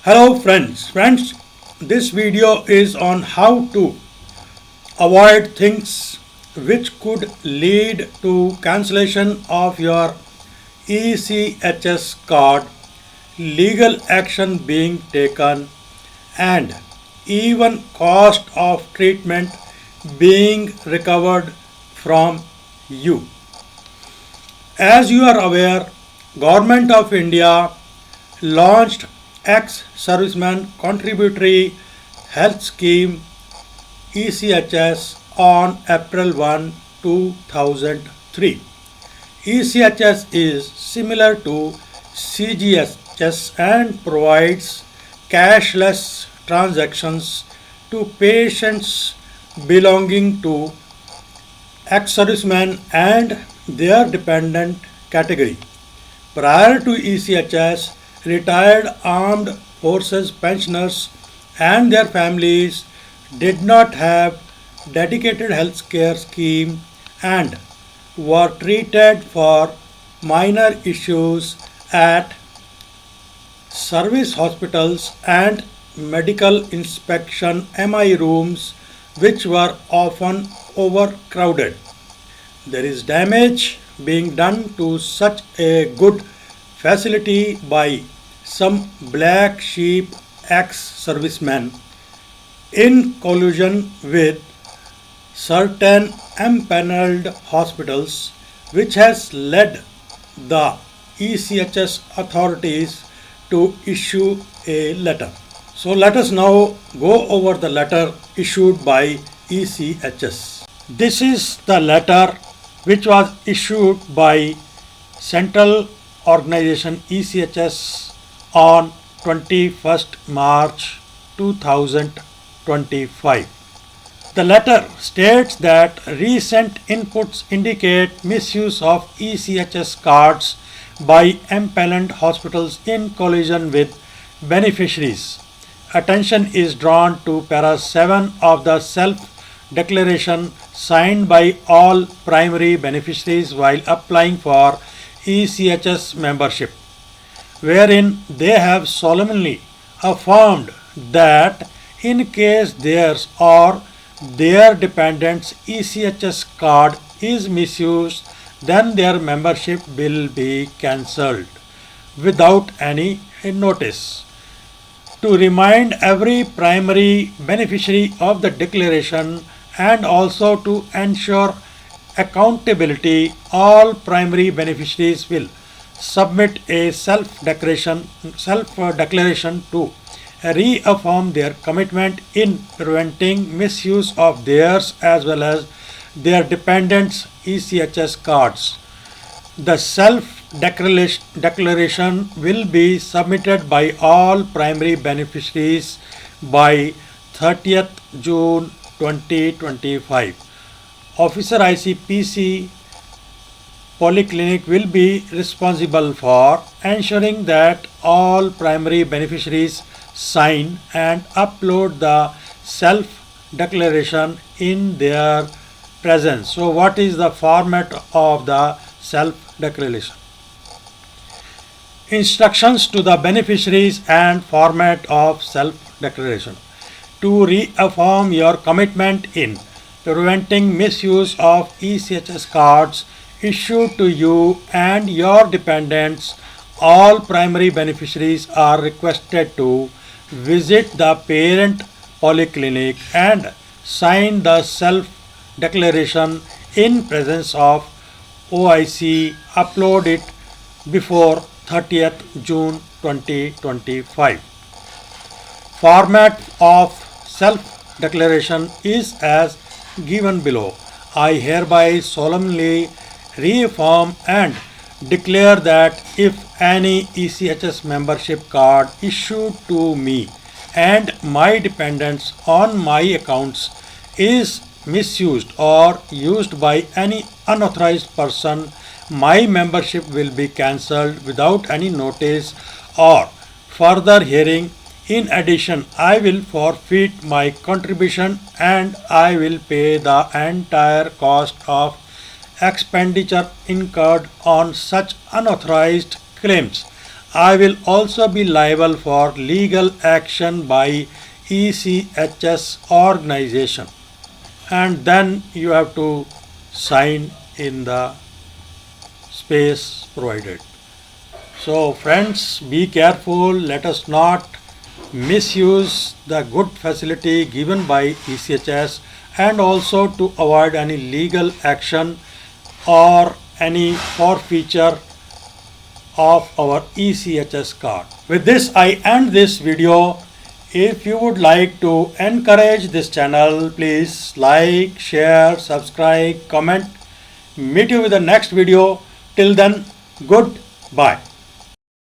Hello friends, this video is on how to avoid things which could lead to cancellation of your ECHS card, legal action being taken, and even cost of treatment being recovered from you. As you are aware, Government of India launched ex-serviceman contributory health scheme ECHS on April 1, 2003. ECHS is similar to CGHS and provides cashless transactions to patients belonging to ex-servicemen and their dependent category. Prior to ECHS, retired armed forces pensioners and their families did not have dedicated health care scheme and were treated for minor issues at service hospitals and medical inspection MI rooms, which were often overcrowded. There is damage being done to such a good facility by some black sheep ex servicemen in collusion with certain empaneled hospitals, which has led the ECHS authorities to issue a letter. So let us now go over the letter issued by ECHS. This is the letter which was issued by Central Organization ECHS on 21st March 2025. The letter states that recent inputs indicate misuse of ECHS cards by empaneled hospitals in collusion with beneficiaries. Attention is drawn to para 7 of the self declaration signed by all primary beneficiaries while applying for ECHS membership, wherein they have solemnly affirmed that in case theirs or their dependents' ECHS card is misused, then their membership will be cancelled without any notice. To remind every primary beneficiary of the declaration and also to ensure accountability, all primary beneficiaries will submit a self-declaration to reaffirm their commitment in preventing misuse of theirs as well as their dependents' ECHS cards. The self-declaration will be submitted by all primary beneficiaries by 30th June 2025. Officer ICPC Polyclinic will be responsible for ensuring that all primary beneficiaries sign and upload the self declaration in their presence. So, what is the format of the self declaration? Instructions to the beneficiaries and format of self declaration. To reaffirm your commitment in preventing misuse of ECHS cards issued to you and your dependents, all primary beneficiaries are requested to visit the parent polyclinic and sign the self declaration in presence of OIC. Upload it before 30th June 2025. Format of self declaration is as given below. I hereby solemnly reaffirm and declare that if any ECHS membership card issued to me and my dependents on my accounts is misused or used by any unauthorized person, my membership will be cancelled without any notice or further hearing. In addition, I will forfeit my contribution and I will pay the entire cost of expenditure incurred on such unauthorized claims. I will also be liable for legal action by ECHS organization, and then you have to sign in the space provided. So friends, be careful, let us not misuse the good facility given by ECHS, and also to avoid any legal action or any forfeiture of our ECHS card. With this, I end this video. If you would like to encourage this channel, please like, share, subscribe, comment. Meet you with the next video. Till then, goodbye.